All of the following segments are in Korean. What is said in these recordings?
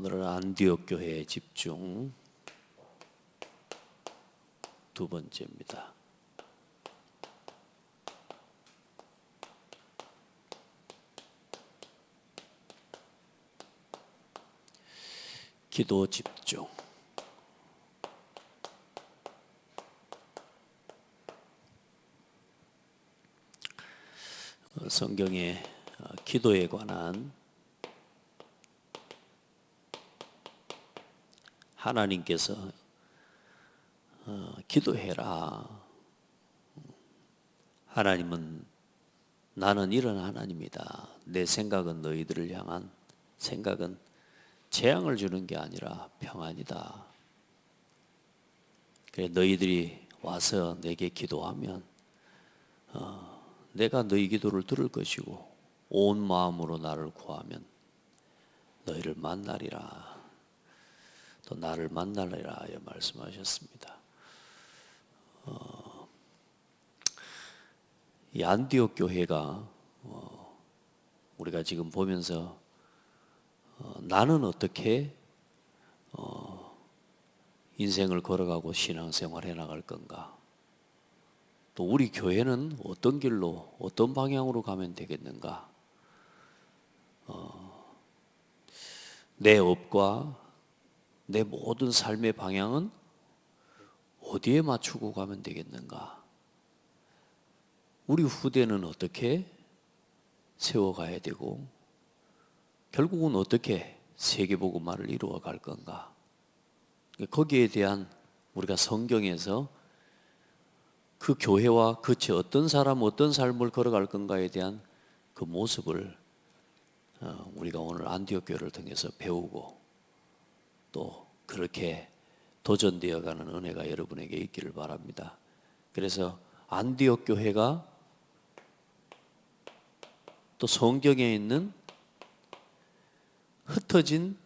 오늘은 안디옥 교회의 집중 두 번째입니다. 기도 집중. 성경에 기도에 관한 하나님께서 기도해라. 하나님은 나는 이런 하나님이다. 내 생각은 너희들을 향한 생각은 재앙을 주는 게 아니라 평안이다. 그래 너희들이 와서 내게 기도하면 내가 너희 기도를 들을 것이고 온 마음으로 나를 구하면 너희를 만나리라. 또 나를 만나리라 말씀하셨습니다. 이 안디옥 교회가 우리가 지금 보면서 나는 어떻게 인생을 걸어가고 신앙생활 해나갈 건가? 또 우리 교회는 어떤 길로 어떤 방향으로 가면 되겠는가? 내 업과 내 모든 삶의 방향은 어디에 맞추고 가면 되겠는가? 우리 후대는 어떻게 세워가야 되고 결국은 어떻게 세계복음화를 이루어 갈 건가? 거기에 대한 우리가 성경에서 그 교회와 그치 어떤 사람 어떤 삶을 걸어갈 건가에 대한 그 모습을 우리가 오늘 안디옥 교회를 통해서 배우고 또 그렇게 도전되어가는 은혜가 여러분에게 있기를 바랍니다. 그래서 안디옥 교회가 또 성경에 있는 흩어진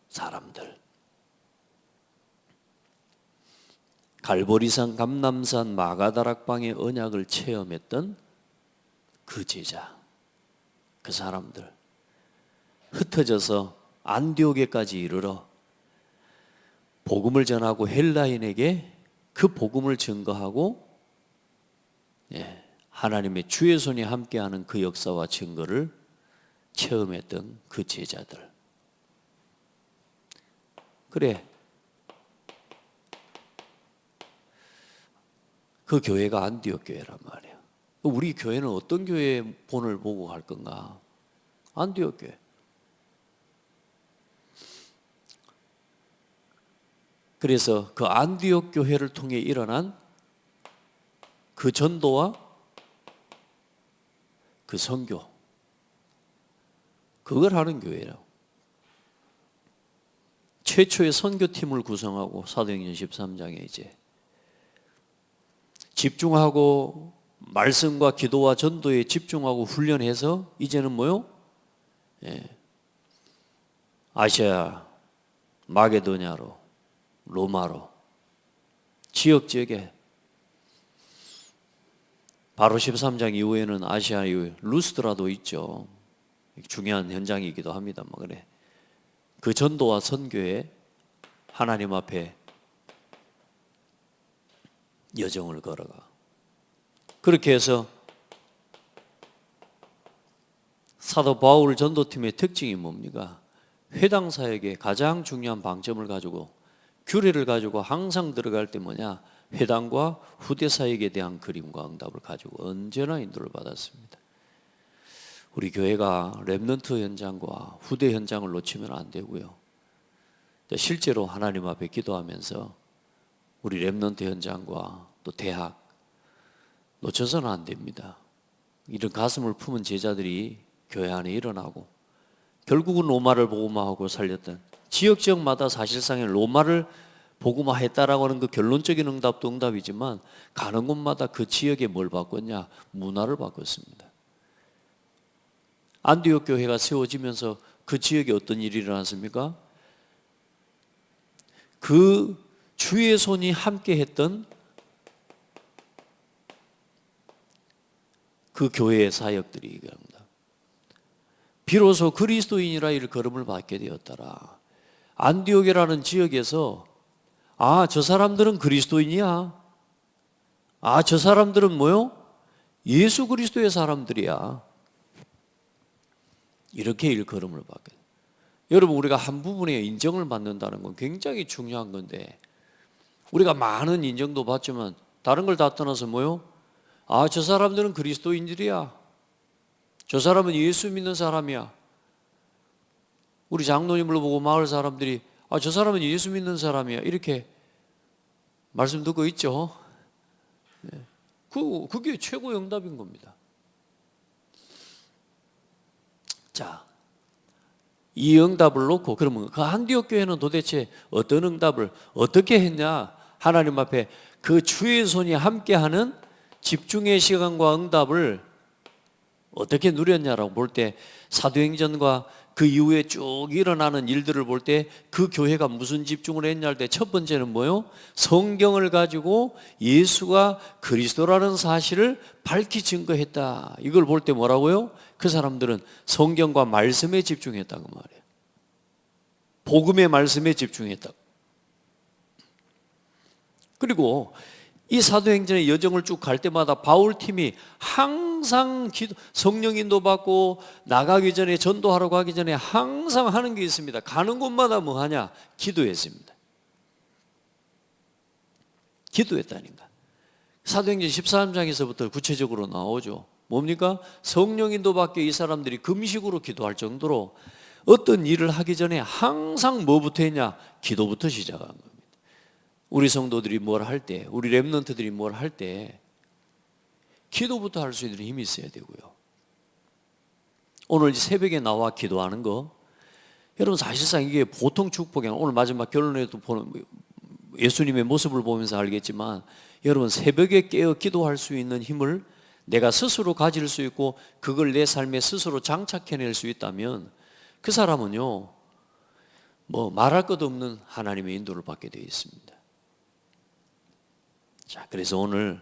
사람들, 갈보리산, 감람산, 마가다락방의 언약을 체험했던 그 제자, 그 사람들 흩어져서 안디옥에까지 이르러 복음을 전하고 헬라인에게 그 복음을 증거하고 하나님의 주의 손이 함께하는 그 역사와 증거를 체험했던 그 제자들. 그래, 그 교회가 안디옥 교회란 말이야. 우리 교회는 어떤 교회의 본을 보고 갈 건가? 안디옥 교회. 그래서 그 안디옥 교회를 통해 일어난 그 전도와 그 선교, 그걸 하는 교회라고. 최초의 선교팀을 구성하고 사도행전 13장에 이제 집중하고 말씀과 기도와 전도에 집중하고 훈련해서 이제는 뭐요? 아시아, 마게도냐로, 로마로, 지역지역에 바로 13장 이후에는 아시아 이후에 루스드라도 있죠. 중요한 현장이기도 합니다. 그래. 그 전도와 선교에 하나님 앞에 여정을 걸어가. 그렇게 해서 사도 바울 전도팀의 특징이 뭡니까? 회당 사역에 가장 중요한 방점을 가지고 규례를 가지고 항상 들어갈 때 뭐냐? 회당과 후대 사역에 대한 그림과 응답을 가지고 언제나 인도를 받았습니다. 우리 교회가 렘넌트 현장과 후대 현장을 놓치면 안 되고요. 실제로 하나님 앞에 기도하면서 우리 렘넌트 현장과 또 대학 놓쳐서는 안 됩니다. 이런 가슴을 품은 제자들이 교회 안에 일어나고 결국은 로마를 복음화하고 살렸던 지역마다 사실상의 로마를 복음화했다라고 하는 그 결론적인 응답도 응답이지만 가는 곳마다 그 지역에 뭘 바꿨냐? 문화를 바꿨습니다. 안디옥 교회가 세워지면서 그 지역에 어떤 일이 일어났습니까? 그 주의 손이 함께 했던 그 교회의 사역들이 얘기합니다. 비로소 그리스도인이라 이를 걸음을 받게 되었더라. 안디옥이라는 지역에서 저 사람들은 그리스도인이야. 저 사람들은 뭐요? 예수 그리스도의 사람들이야. 이렇게 일걸음을 받게 돼요. 여러분, 우리가 한 부분에 인정을 받는다는 건 굉장히 중요한 건데, 우리가 많은 인정도 받지만 다른 걸 다 떠나서 뭐요? 저 사람들은 그리스도인들이야. 저 사람은 예수 믿는 사람이야. 우리 장로님을 보고 마을 사람들이 저 사람은 예수 믿는 사람이야. 이렇게 말씀 듣고 있죠. 네. 그게 최고의 응답인 겁니다. 자, 이 응답을 놓고 그러면 그 안디옥 교회는 도대체 어떤 응답을 어떻게 했냐? 하나님 앞에 그 주의 손이 함께하는 집중의 시간과 응답을 어떻게 누렸냐라고 볼 때, 사도행전과 그 이후에 쭉 일어나는 일들을 볼 때 그 교회가 무슨 집중을 했냐 할 때 첫 번째는 뭐요? 성경을 가지고 예수가 그리스도라는 사실을 밝히 증거했다. 이걸 볼 때 뭐라고요? 그 사람들은 성경과 말씀에 집중했다고 말해요. 복음의 말씀에 집중했다. 그리고 이 사도행전의 여정을 쭉 갈 때마다 바울팀이 항상 성령 인도 받고 나가기 전에, 전도하러 가기 전에 항상 하는 게 있습니다. 가는 곳마다 뭐 하냐? 기도했습니다. 기도했다니까. 사도행전 13장에서부터 구체적으로 나오죠. 뭡니까? 성령 인도 받게 이 사람들이 금식으로 기도할 정도로 어떤 일을 하기 전에 항상 뭐부터 했냐? 기도부터 시작한 겁니다. 우리 성도들이 뭘 할 때, 우리 렘넌트들이 뭘 할 때 기도부터 할 수 있는 힘이 있어야 되고요. 오늘 새벽에 나와 기도하는 거, 여러분 사실상 이게 보통 축복이 아니라, 오늘 마지막 결론에도 보는 예수님의 모습을 보면서 알겠지만, 여러분 새벽에 깨어 기도할 수 있는 힘을 내가 스스로 가질 수 있고 그걸 내 삶에 스스로 장착해낼 수 있다면 그 사람은요, 뭐 말할 것 없는 하나님의 인도를 받게 되어 있습니다. 자, 그래서 오늘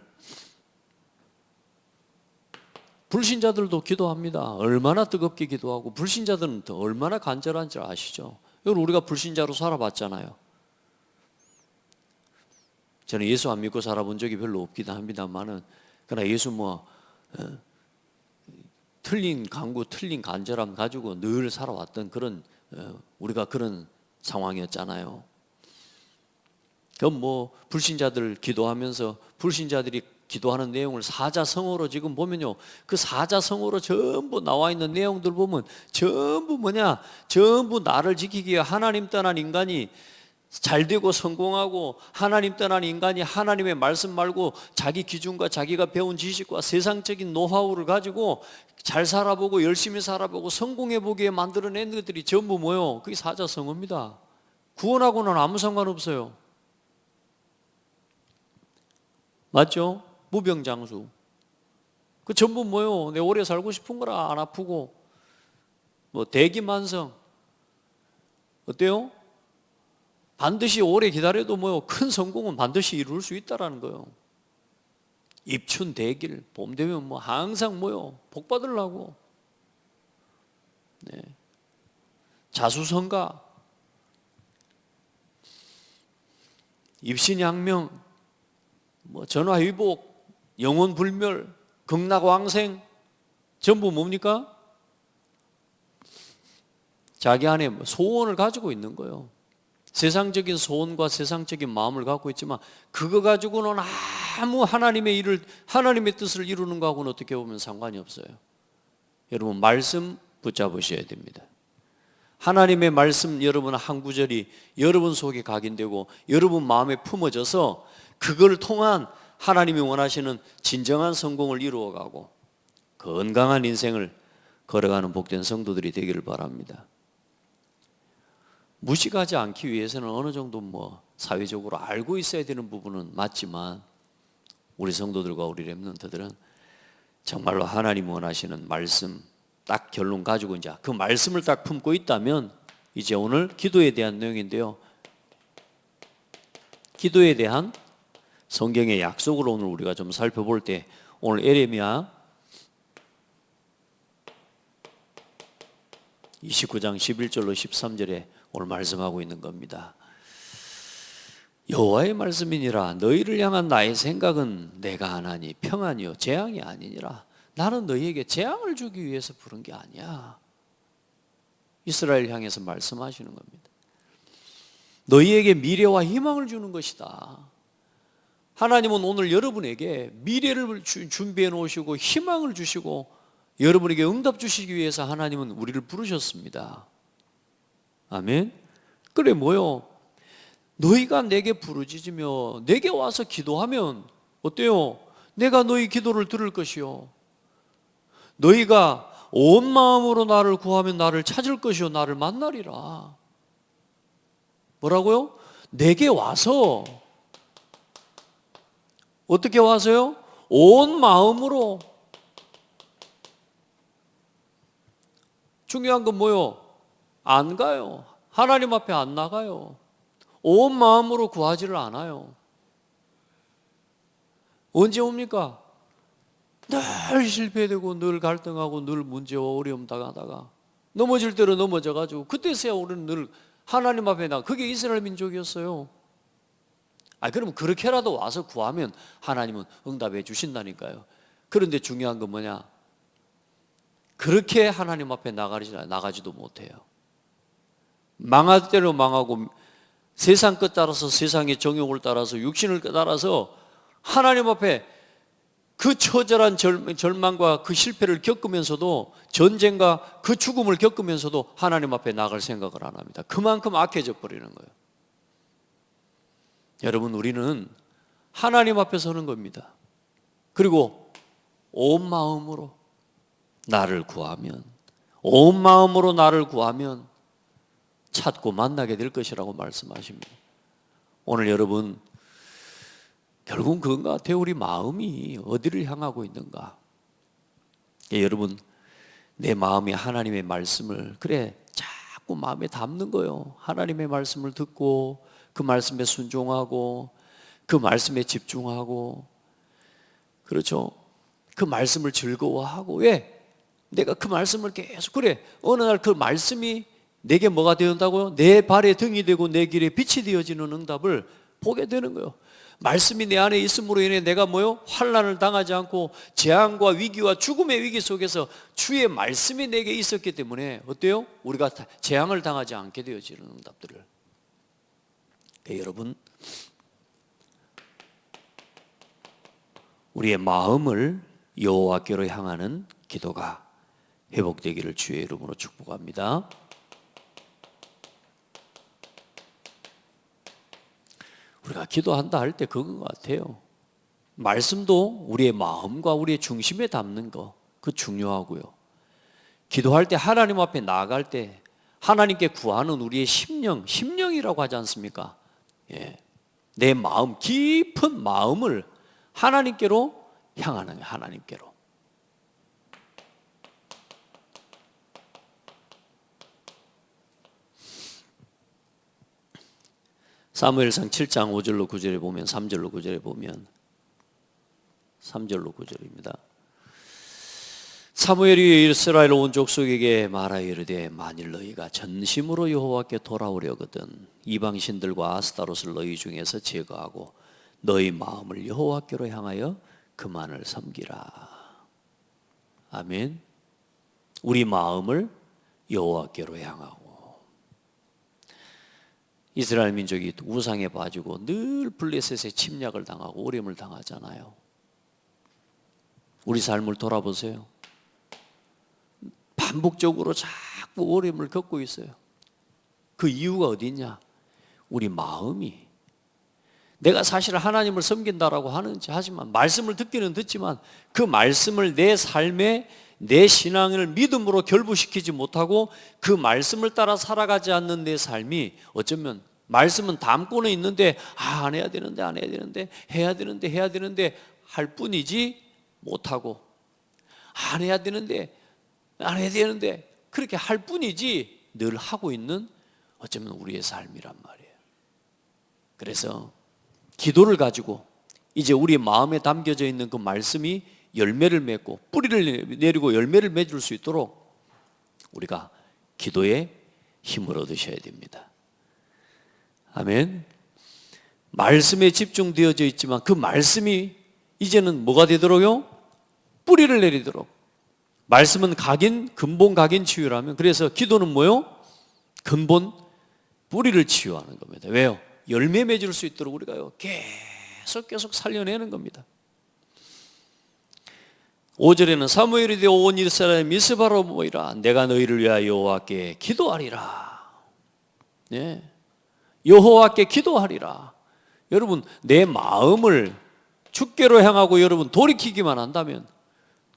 불신자들도 기도합니다. 얼마나 뜨겁게 기도하고, 불신자들은 또 얼마나 간절한지 아시죠? 여러분, 우리가 불신자로 살아봤잖아요. 저는 예수 안 믿고 살아본 적이 별로 없긴 합니다만은, 그러나 예수 틀린 강구, 틀린 간절함 가지고 늘 살아왔던 그런 우리가 그런 상황이었잖아요. 그럼 뭐 불신자들 기도하면서 불신자들이 기도하는 내용을 사자성어로 지금 보면요, 그 사자성어로 전부 나와 있는 내용들 보면 전부 뭐냐? 전부 나를 지키기 위해 하나님 떠난 인간이 잘되고 성공하고, 하나님 떠난 인간이 하나님의 말씀 말고 자기 기준과 자기가 배운 지식과 세상적인 노하우를 가지고 잘 살아보고 열심히 살아보고 성공해보기에 만들어낸 것들이 전부 뭐요? 그게 사자성어입니다. 구원하고는 아무 상관없어요. 맞죠? 무병장수. 그 전부 뭐요? 내 오래 살고 싶은 거라, 안 아프고 뭐 대기만성. 어때요? 반드시 오래 기다려도 뭐요? 큰 성공은 반드시 이룰 수 있다라는 거예요. 입춘대길, 봄 되면 뭐 항상 뭐요? 복 받으려고. 네. 자수성가, 입신양명, 뭐 전화위복, 영혼불멸, 극락왕생, 전부 뭡니까? 자기 안에 소원을 가지고 있는 거예요. 세상적인 소원과 세상적인 마음을 갖고 있지만 그거 가지고는 아무 하나님의 뜻을 이루는 거하고는 어떻게 보면 상관이 없어요. 여러분, 말씀 붙잡으셔야 됩니다. 하나님의 말씀, 여러분 한 구절이 여러분 속에 각인되고 여러분 마음에 품어져서 그걸 통한 하나님이 원하시는 진정한 성공을 이루어가고 건강한 인생을 걸어가는 복된 성도들이 되기를 바랍니다. 무식하지 않기 위해서는 어느 정도 뭐 사회적으로 알고 있어야 되는 부분은 맞지만, 우리 성도들과 우리 렘넌트들은 정말로 하나님 원하시는 말씀 딱 결론 가지고 이제 그 말씀을 딱 품고 있다면, 이제 오늘 기도에 대한 내용인데요, 기도에 대한 성경의 약속을 오늘 우리가 좀 살펴볼 때, 오늘 예레미야 29장 11절로 13절에 오늘 말씀하고 있는 겁니다. 여호와의 말씀이니라. 너희를 향한 나의 생각은 내가 하나니 평안이요 재앙이 아니니라. 나는 너희에게 재앙을 주기 위해서 부른 게 아니야. 이스라엘 향해서 말씀하시는 겁니다. 너희에게 미래와 희망을 주는 것이다. 하나님은 오늘 여러분에게 미래를 준비해 놓으시고 희망을 주시고 여러분에게 응답 주시기 위해서 하나님은 우리를 부르셨습니다. 아멘. 그래 뭐요? 너희가 내게 부르짖으며 내게 와서 기도하면 어때요? 내가 너희 기도를 들을 것이요. 너희가 온 마음으로 나를 구하면 나를 찾을 것이요 나를 만나리라. 뭐라고요? 내게 와서 어떻게 와서요? 온 마음으로. 중요한 건 뭐요? 안 가요. 하나님 앞에 안 나가요. 온 마음으로 구하지를 않아요. 언제 옵니까? 늘 실패되고 늘 갈등하고 늘 문제와 어려움 당하다가 넘어질 대로 넘어져가지고 그때서야 우리는 늘 하나님 앞에 나가. 그게 이스라엘 민족이었어요. 그럼 그렇게라도 와서 구하면 하나님은 응답해 주신다니까요. 그런데 중요한 건 뭐냐? 그렇게 하나님 앞에 나가지도 못해요. 망할 대로 망하고 세상 것 따라서 세상의 정욕을 따라서 육신을 따라서 하나님 앞에 그 처절한 절망과 그 실패를 겪으면서도 전쟁과 그 죽음을 겪으면서도 하나님 앞에 나갈 생각을 안 합니다. 그만큼 악해져 버리는 거예요. 여러분, 우리는 하나님 앞에 서는 겁니다. 그리고 온 마음으로 나를 구하면, 온 마음으로 나를 구하면 찾고 만나게 될 것이라고 말씀하십니다. 오늘 여러분, 결국은 그건 것 같아요. 우리 마음이 어디를 향하고 있는가? 여러분, 내 마음이 하나님의 말씀을 자꾸 마음에 담는 거예요. 하나님의 말씀을 듣고 그 말씀에 순종하고 그 말씀에 집중하고, 그렇죠? 그 말씀을 즐거워하고. 왜? 내가 그 말씀을 계속 어느 날 그 말씀이 내게 뭐가 되었다고요? 내 발에 등이 되고 내 길에 빛이 되어지는 응답을 보게 되는 거예요. 말씀이 내 안에 있음으로 인해 내가 환난을 당하지 않고 재앙과 위기와 죽음의 위기 속에서 주의 말씀이 내게 있었기 때문에 어때요? 우리가 재앙을 당하지 않게 되어지는 응답들을. 여러분, 우리의 마음을 여호와께로 향하는 기도가 회복되기를 주의 이름으로 축복합니다. 우리가 기도한다 할 때 그건 것 같아요. 말씀도 우리의 마음과 우리의 중심에 담는 거, 그 중요하고요. 기도할 때 하나님 앞에 나아갈 때 하나님께 구하는 우리의 심령이라고 하지 않습니까? 내 마음, 깊은 마음을 하나님께로 향하는 거예요. 하나님께로. 사무엘상 7장 5절로 9절에 보면 3절로 9절에 보면 3절로 9절입니다. 사무엘이 이스라엘 온 족속에게 말하여 이르되 만일 너희가 전심으로 여호와께 돌아오려거든 이방 신들과 아스타롯을 너희 중에서 제거하고 너희 마음을 여호와께로 향하여 그만을 섬기라. 아멘. 우리 마음을 여호와께로 향하고. 이스라엘 민족이 우상에 빠지고 늘 블레셋의 침략을 당하고 어려움을 당하잖아요. 우리 삶을 돌아보세요. 반복적으로 자꾸 어려움을 겪고 있어요. 그 이유가 어디 있냐? 우리 마음이. 내가 사실 하나님을 섬긴다라고 하지만 말씀을 듣기는 듣지만 그 말씀을 내 삶에 내 신앙을 믿음으로 결부시키지 못하고 그 말씀을 따라 살아가지 않는 내 삶이 어쩌면 말씀은 담고는 있는데 안 해야 되는데 해야 되는데 할 뿐이지 못하고 안 해야 되는데 그렇게 할 뿐이지 늘 하고 있는 어쩌면 우리의 삶이란 말이에요. 그래서 기도를 가지고 이제 우리 마음에 담겨져 있는 그 말씀이 열매를 맺고 뿌리를 내리고 열매를 맺을 수 있도록 우리가 기도의 힘을 얻으셔야 됩니다. 아멘. 말씀에 집중되어져 있지만 그 말씀이 이제는 뭐가 되도록요? 뿌리를 내리도록. 말씀은 각인, 근본 각인 치유라면, 그래서 기도는 뭐요? 근본 뿌리를 치유하는 겁니다. 왜요? 열매 맺을 수 있도록 우리가요 계속 살려내는 겁니다. 5절에는 사무엘이 되어 온 이스라엘 미스바로 모이라. 내가 너희를 위하여 여호와께 기도하리라. 네. 여호와께 기도하리라. 여러분, 내 마음을 주께로 향하고 여러분 돌이키기만 한다면,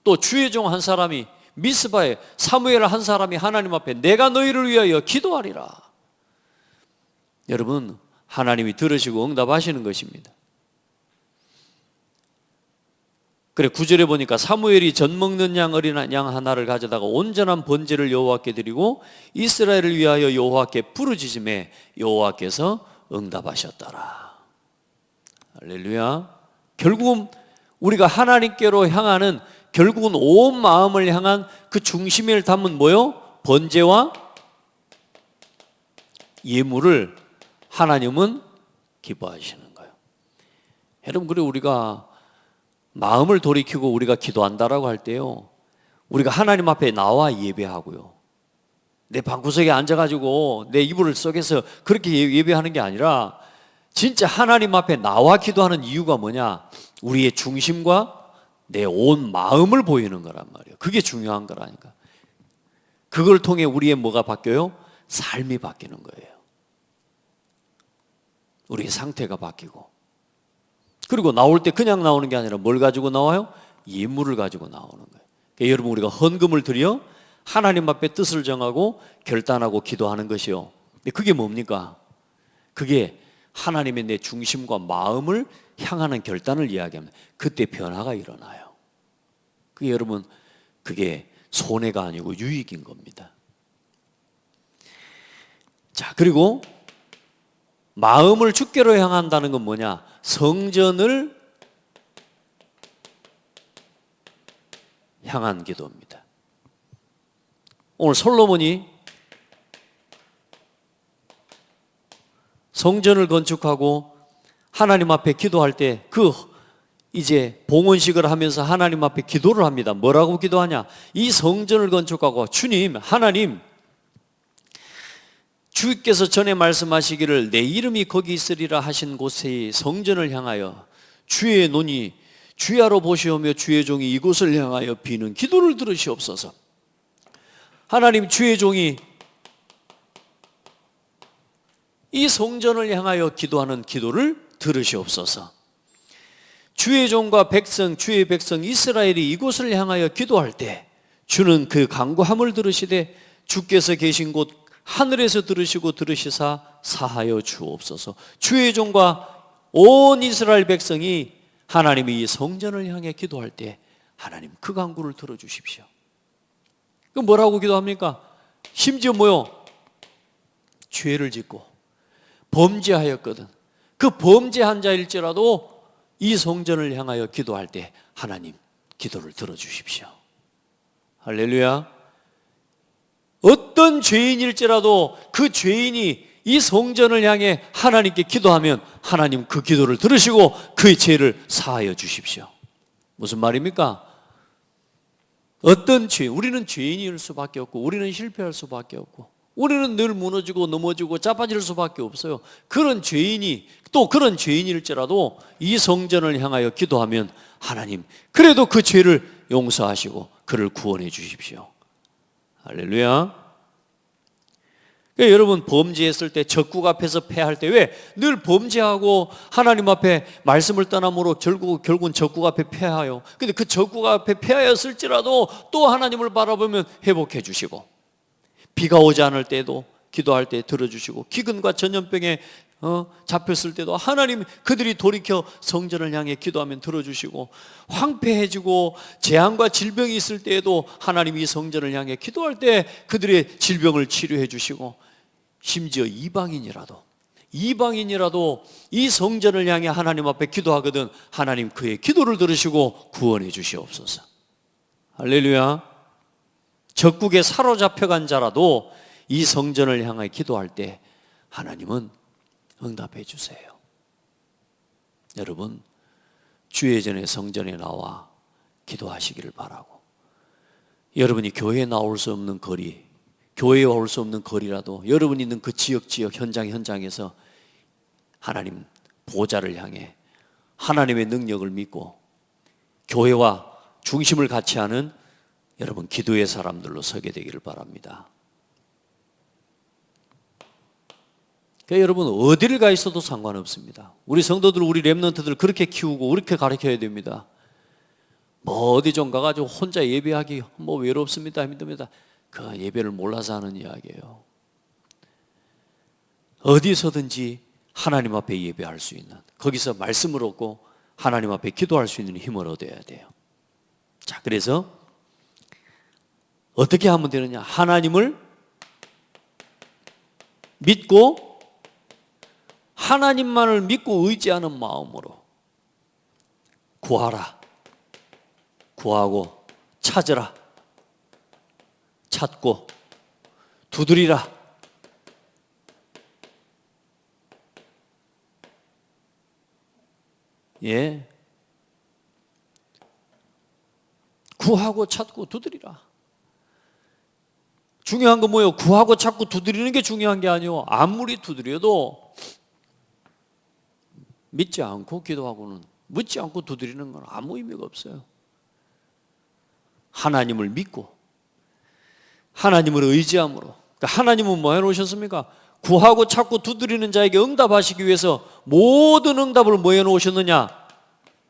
또 주의 종 한 사람이 미스바에 사무엘 한 사람이 하나님 앞에 내가 너희를 위하여 기도하리라. 여러분, 하나님이 들으시고 응답하시는 것입니다. 그래, 9절에 보니까 사무엘이 젖 먹는 어린 양 하나를 가져다가 온전한 번제를 여호와께 드리고 이스라엘을 위하여 여호와께 부르짖음에 여호와께서 응답하셨더라. 할렐루야. 결국은 우리가 하나님께로 향하는, 결국은 온 마음을 향한 그 중심을 담은 뭐요? 번제와 예물을 하나님은 기뻐하시는 거예요. 여러분, 그래 우리가 마음을 돌이키고 우리가 기도한다라고 할 때요, 우리가 하나님 앞에 나와 예배하고요, 내 방구석에 앉아가지고 내 이불 속에서 그렇게 예배하는 게 아니라 진짜 하나님 앞에 나와 기도하는 이유가 뭐냐? 우리의 중심과 내 온 마음을 보이는 거란 말이에요. 그게 중요한 거라니까. 그걸 통해 우리의 뭐가 바뀌어요? 삶이 바뀌는 거예요. 우리의 상태가 바뀌고, 그리고 나올 때 그냥 나오는 게 아니라 뭘 가지고 나와요? 예물을 가지고 나오는 거예요. 그러니까 여러분, 우리가 헌금을 드려 하나님 앞에 뜻을 정하고 결단하고 기도하는 것이요. 근데 그게 뭡니까? 그게 하나님의 내 중심과 마음을 향하는 결단을 이야기합니다. 그때 변화가 일어나요. 그게 여러분, 그게 손해가 아니고 유익인 겁니다. 자, 그리고 마음을 주께로 향한다는 건 뭐냐? 성전을 향한 기도입니다. 오늘 솔로몬이 성전을 건축하고 하나님 앞에 기도할 때 이제 봉헌식을 하면서 하나님 앞에 기도를 합니다. 뭐라고 기도하냐? 이 성전을 건축하고 주님, 하나님, 주께서 전에 말씀하시기를 내 이름이 거기 있으리라 하신 곳의 성전을 향하여 주의 눈이 주야로 보시오며 주의 종이 이곳을 향하여 비는 기도를 들으시옵소서. 하나님, 주의 종이 이 성전을 향하여 기도하는 기도를 들으시옵소서. 주의 종과 백성, 주의 백성 이스라엘이 이곳을 향하여 기도할 때 주는 그 간구함을 들으시되 주께서 계신 곳 하늘에서 들으시고 들으시사 사하여 주옵소서. 주의 종과 온 이스라엘 백성이 하나님이 이 성전을 향해 기도할 때 하나님 그 간구를 들어주십시오. 그 뭐라고 기도합니까? 심지어 뭐요? 죄를 짓고 범죄하였거든. 그 범죄한 자일지라도 이 성전을 향하여 기도할 때 하나님 기도를 들어주십시오. 할렐루야. 어떤 죄인일지라도 그 죄인이 이 성전을 향해 하나님께 기도하면 하나님 그 기도를 들으시고 그의 죄를 사하여 주십시오. 무슨 말입니까? 어떤 죄, 우리는 죄인일 수밖에 없고 우리는 실패할 수밖에 없고 우리는 늘 무너지고 넘어지고 자빠질 수밖에 없어요. 그런 죄인이, 또 그런 죄인일지라도 이 성전을 향하여 기도하면 하나님 그래도 그 죄를 용서하시고 그를 구원해 주십시오. 할렐루야. 그러니까 여러분, 범죄했을 때, 적국 앞에서 패할 때 왜 늘 범죄하고 하나님 앞에 말씀을 떠남으로 결국은 적국 앞에 패하여, 근데 그 적국 앞에 패하였을지라도 또 하나님을 바라보면 회복해 주시고, 비가 오지 않을 때도 기도할 때 들어주시고, 기근과 전염병에 잡혔을 때도 하나님 그들이 돌이켜 성전을 향해 기도하면 들어주시고, 황폐해지고 재앙과 질병이 있을 때에도 하나님이 성전을 향해 기도할 때 그들의 질병을 치료해 주시고, 심지어 이방인이라도 이 성전을 향해 하나님 앞에 기도하거든 하나님 그의 기도를 들으시고 구원해 주시옵소서. 할렐루야. 적국에 사로잡혀간 자라도 이 성전을 향하여 기도할 때 하나님은 응답해 주세요. 여러분, 주의 전에 성전에 나와 기도하시기를 바라고, 여러분이 교회에 나올 수 없는 거리, 교회에 올 수 없는 거리라도 여러분이 있는 그 지역 현장에서 하나님 보좌를 향해 하나님의 능력을 믿고 교회와 중심을 같이 하는 여러분 기도의 사람들로 서게 되기를 바랍니다. 그러니까 여러분 어디를 가 있어도 상관없습니다. 우리 성도들, 우리 렘넌트들 그렇게 키우고 그렇게 가르쳐야 됩니다. 뭐 어디 좀 가가지고 혼자 예배하기 뭐 외롭습니다, 힘듭니다. 그 예배를 몰라서 하는 이야기예요. 어디서든지 하나님 앞에 예배할 수 있는, 거기서 말씀을 얻고 하나님 앞에 기도할 수 있는 힘을 얻어야 돼요. 자, 그래서 어떻게 하면 되느냐? 하나님을 믿고 하나님만을 믿고 의지하는 마음으로 구하라, 구하고 찾으라, 찾고 두드리라. 예, 구하고 찾고 두드리라. 중요한 건 뭐예요? 구하고 찾고 두드리는 게 중요한 게 아니에요. 아무리 두드려도 믿지 않고 기도하고는, 묻지 않고 두드리는 건 아무 의미가 없어요. 하나님을 믿고 하나님을 의지함으로. 그러니까 하나님은 뭐 해놓으셨습니까? 구하고 찾고 두드리는 자에게 응답하시기 위해서 모든 응답을 뭐 해놓으셨느냐?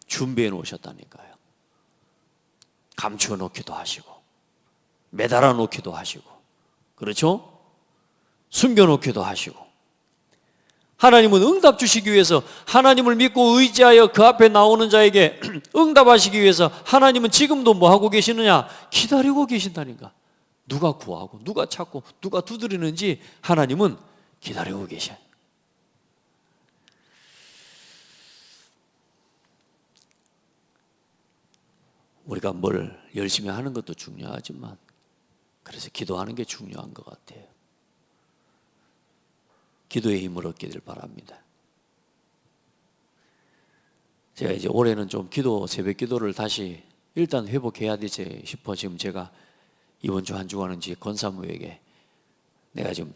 준비해 놓으셨다니까요. 감추어 놓기도 하시고 매달아 놓기도 하시고, 그렇죠? 숨겨 놓기도 하시고. 하나님은 응답 주시기 위해서, 하나님을 믿고 의지하여 그 앞에 나오는 자에게 응답하시기 위해서 하나님은 지금도 뭐 하고 계시느냐? 기다리고 계신다니까. 누가 구하고 누가 찾고 누가 두드리는지 하나님은 기다리고 계셔요. 우리가 뭘 열심히 하는 것도 중요하지만, 그래서 기도하는 게 중요한 것 같아요. 기도의 힘을 얻기를 바랍니다. 제가 이제 올해는 좀 새벽 기도를 다시 일단 회복해야 되지 싶어 지금 제가 이번 주 한 주간은 권사모에게 내가 지금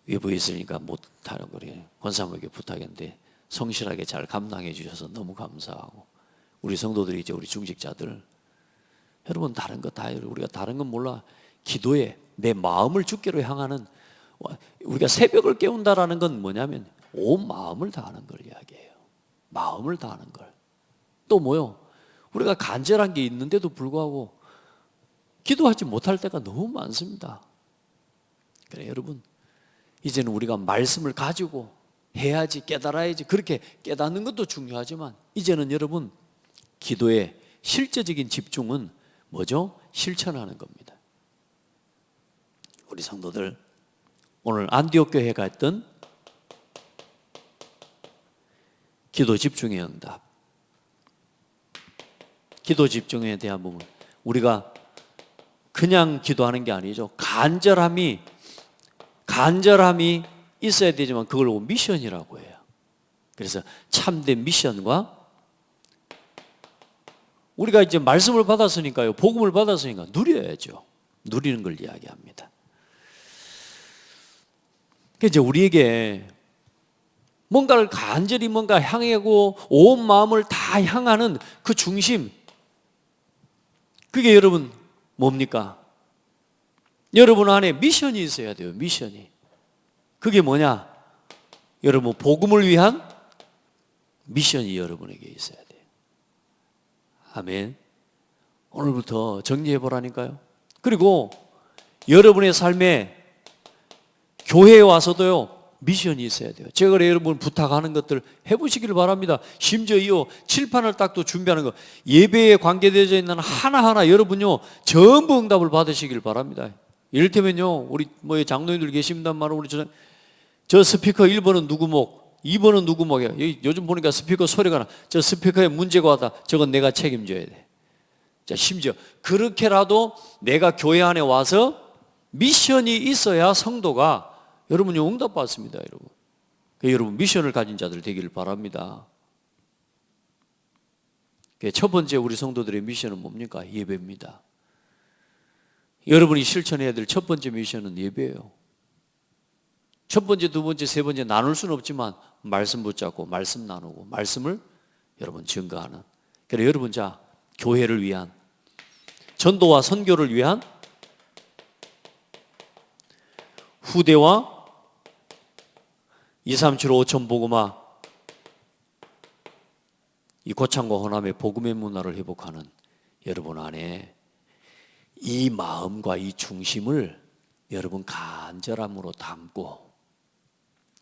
외부에 있으니까 못하는 거래요. 권사모에게 부탁했는데 성실하게 잘 감당해 주셔서 너무 감사하고, 우리 성도들이 이제 우리 중직자들, 여러분 다른 거 다 우리가 다른 건 몰라. 기도에 내 마음을 주께로 향하는, 우리가 새벽을 깨운다라는 건 뭐냐면 온 마음을 다하는 걸 이야기해요. 마음을 다하는 걸. 또 뭐요? 우리가 간절한 게 있는데도 불구하고 기도하지 못할 때가 너무 많습니다. 그래 여러분, 이제는 우리가 말씀을 가지고 해야지, 깨달아야지. 그렇게 깨닫는 것도 중요하지만 이제는 여러분 기도의 실제적인 집중은 뭐죠? 실천하는 겁니다. 우리 성도들, 오늘 안디옥 교회가 했던 기도 집중의 응답, 기도 집중에 대한 부분, 우리가 그냥 기도하는 게 아니죠. 간절함이 있어야 되지만 그걸 미션이라고 해요. 그래서 참된 미션과, 우리가 이제 말씀을 받았으니까요, 복음을 받았으니까 누려야죠. 누리는 걸 이야기합니다. 이제 우리에게 뭔가를 간절히 뭔가 향하고 온 마음을 다 향하는 그 중심, 그게 여러분 뭡니까? 여러분 안에 미션이 있어야 돼요. 미션이. 그게 뭐냐? 여러분 복음을 위한 미션이 여러분에게 있어야 돼요. 아멘. 오늘부터 정리해 보라니까요. 그리고 여러분의 삶에 교회에 와서도요 미션이 있어야 돼요. 제가 여러분 부탁하는 것들 해보시기를 바랍니다. 심지어 이 칠판을 딱 또 준비하는 거, 예배에 관계되어 있는 하나하나 여러분요 전부 응답을 받으시길 바랍니다. 이를테면요, 우리 장로님들 계십니다만, 우리 저 스피커 1번은 누구 목, 2번은 누구 목이야. 요즘 보니까 스피커 소리가 나. 저 스피커에 문제가 왔다. 저건 내가 책임져야 돼. 자, 심지어 그렇게라도 내가 교회 안에 와서 미션이 있어야 성도가 여러분이 응답받습니다, 여러분. 여러분 미션을 가진 자들 되기를 바랍니다. 첫 번째 우리 성도들의 미션은 뭡니까? 예배입니다. 여러분이 실천해야 될 첫 번째 미션은 예배예요. 첫 번째, 두 번째, 세 번째 나눌 수는 없지만 말씀 붙잡고 말씀 나누고 말씀을 여러분 증거하는. 그래서 여러분 자 교회를 위한 전도와 선교를 위한 후대와 237 5천 복음화 이 고창과 호남의 복음의 문화를 회복하는 여러분 안에 이 마음과 이 중심을 여러분 간절함으로 담고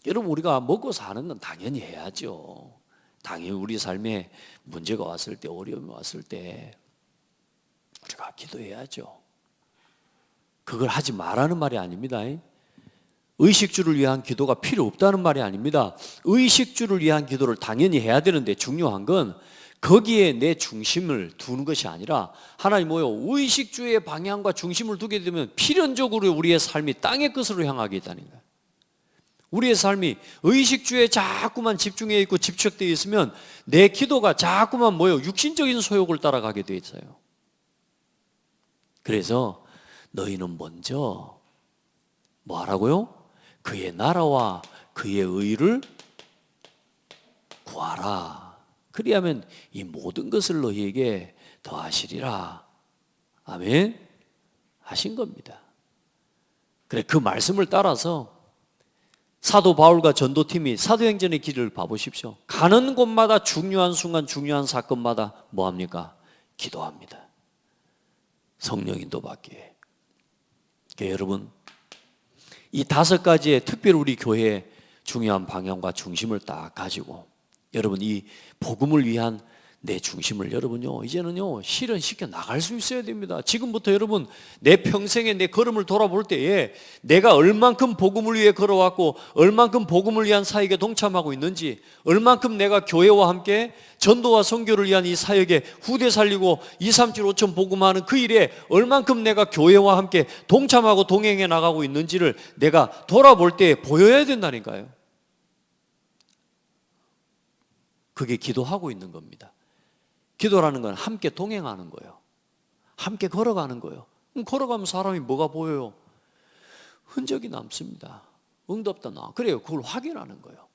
여러분 우리가 먹고 사는 건 당연히 해야죠. 당연히 우리 삶에 문제가 왔을 때 어려움이 왔을 때 우리가 기도해야죠. 그걸 하지 말라는 말이 아닙니다. 의식주를 위한 기도가 필요 없다는 말이 아닙니다. 의식주를 위한 기도를 당연히 해야 되는데 중요한 건 거기에 내 중심을 두는 것이 아니라 하나님 뭐요? 의식주의 방향과 중심을 두게 되면 필연적으로 우리의 삶이 땅의 끝으로 향하게 있다는 거예요. 우리의 삶이 의식주에 자꾸만 집중해 있고 집착되어 있으면 내 기도가 자꾸만 뭐요? 육신적인 소욕을 따라가게 되어 있어요. 그래서 너희는 먼저 뭐 하라고요? 그의 나라와 그의 의를 구하라. 그리하면 이 모든 것을 너희에게 더하시리라. 아멘. 하신 겁니다. 그래 그 말씀을 따라서 사도 바울과 전도팀이 사도행전의 길을 봐보십시오. 가는 곳마다 중요한 순간 중요한 사건마다 뭐합니까? 기도합니다. 성령 인도 받기에. 그러니까 여러분 이 5가지의 특별히 우리 교회의 중요한 방향과 중심을 딱 가지고 여러분 이 복음을 위한 내 중심을 여러분요 이제는요 실현시켜 나갈 수 있어야 됩니다. 지금부터 여러분 내 평생에 내 걸음을 돌아볼 때에 내가 얼만큼 복음을 위해 걸어왔고 얼만큼 복음을 위한 사역에 동참하고 있는지 얼만큼 내가 교회와 함께 전도와 선교를 위한 이 사역에 후대 살리고 237 5천 복음하는 그 일에 얼만큼 내가 교회와 함께 동참하고 동행해 나가고 있는지를 내가 돌아볼 때 보여야 된다니까요. 그게 기도하고 있는 겁니다. 기도라는 건 함께 동행하는 거예요. 함께 걸어가는 거예요. 걸어가면 사람이 뭐가 보여요? 흔적이 남습니다. 응답도 나. 그래요. 그걸 확인하는 거예요.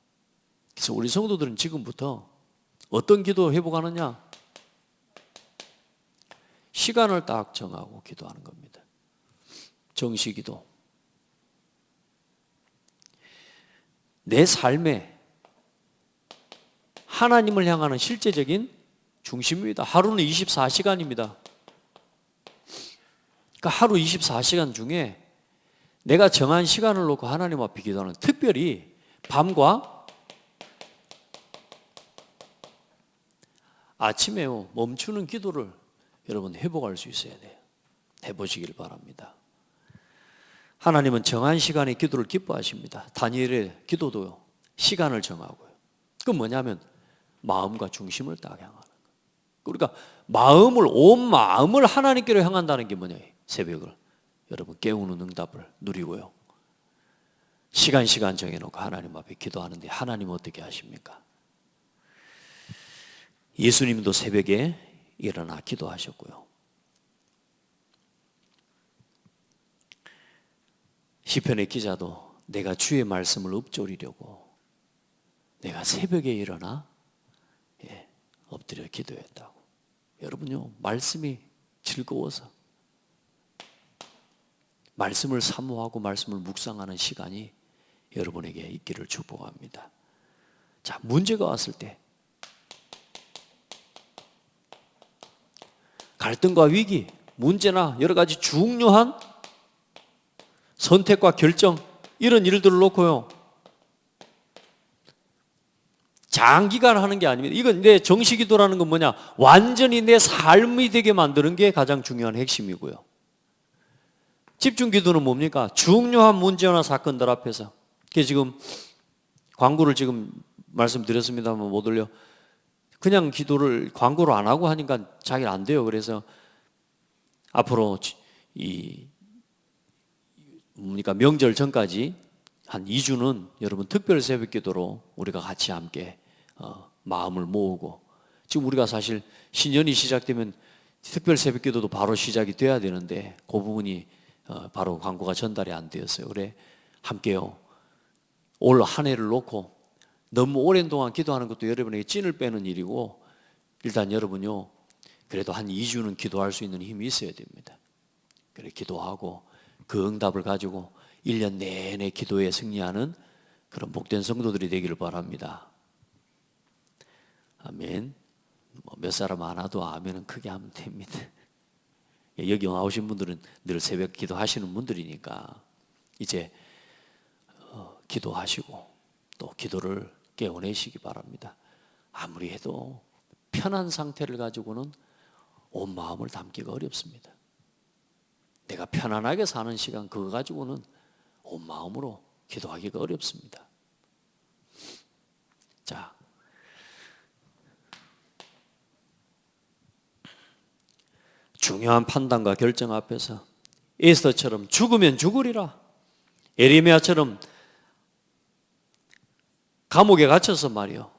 그래서 우리 성도들은 지금부터 어떤 기도 회복하느냐? 시간을 딱 정하고 기도하는 겁니다. 정시기도. 내 삶에 하나님을 향하는 실제적인 중심입니다. 하루는 24시간입니다. 그러니까 하루 24시간 중에 내가 정한 시간을 놓고 하나님 앞에 기도하는 특별히 밤과 아침에 멈추는 기도를 여러분 회복할 수 있어야 돼요. 해보시길 바랍니다. 하나님은 정한 시간에 기도를 기뻐하십니다. 다니엘의 기도도요. 시간을 정하고요. 그건 뭐냐면 마음과 중심을 딱 향하는 거예요. 우리가 온 마음을 하나님께로 향한다는 게 뭐냐? 새벽을 여러분 깨우는 응답을 누리고요. 시간 정해놓고 하나님 앞에 기도하는데 하나님 어떻게 하십니까? 예수님도 새벽에 일어나 기도하셨고요. 시편의 기자도 내가 주의 말씀을 읊조리려고 내가 새벽에 일어나 엎드려 기도했다고. 여러분요 말씀이 즐거워서 말씀을 사모하고 말씀을 묵상하는 시간이 여러분에게 있기를 축복합니다. 자, 문제가 왔을 때 갈등과 위기, 문제나 여러 가지 중요한 선택과 결정 이런 일들을 놓고요 장기간 하는 게 아닙니다. 이건 내 정식기도라는 건 뭐냐? 완전히 내 삶이 되게 만드는 게 가장 중요한 핵심이고요. 집중기도는 뭡니까? 중요한 문제나 사건들 앞에서. 지금 광고를 지금 말씀드렸습니다만 못 올려. 그냥 기도를 광고를 안 하고 하니까 잘 안 돼요. 그래서 앞으로 이 그러니까 명절 전까지 한 2주는 여러분 특별 새벽 기도로 우리가 같이 함께 마음을 모으고, 지금 우리가 사실 신년이 시작되면 특별 새벽 기도도 바로 시작이 돼야 되는데 그 부분이 바로 광고가 전달이 안 되었어요. 그래 함께요, 올 한 해를 놓고 너무 오랜 동안 기도하는 것도 여러분에게 찐을 빼는 일이고, 일단 여러분요 그래도 한 2주는 기도할 수 있는 힘이 있어야 됩니다. 그래 기도하고 그 응답을 가지고 1년 내내 기도에 승리하는 그런 복된 성도들이 되기를 바랍니다. 아멘. 몇 사람 안 와도 아멘은 크게 하면 됩니다. 여기 나오신 분들은 늘 새벽 기도하시는 분들이니까 이제 기도하시고 또 기도를 깨어내시기 바랍니다. 아무리 해도 편한 상태를 가지고는 온 마음을 담기가 어렵습니다. 내가 편안하게 사는 시간 그거 가지고는 온 마음으로 기도하기가 어렵습니다. 자, 중요한 판단과 결정 앞에서 에스더처럼 죽으면 죽으리라, 에레미야처럼 감옥에 갇혀서 말이요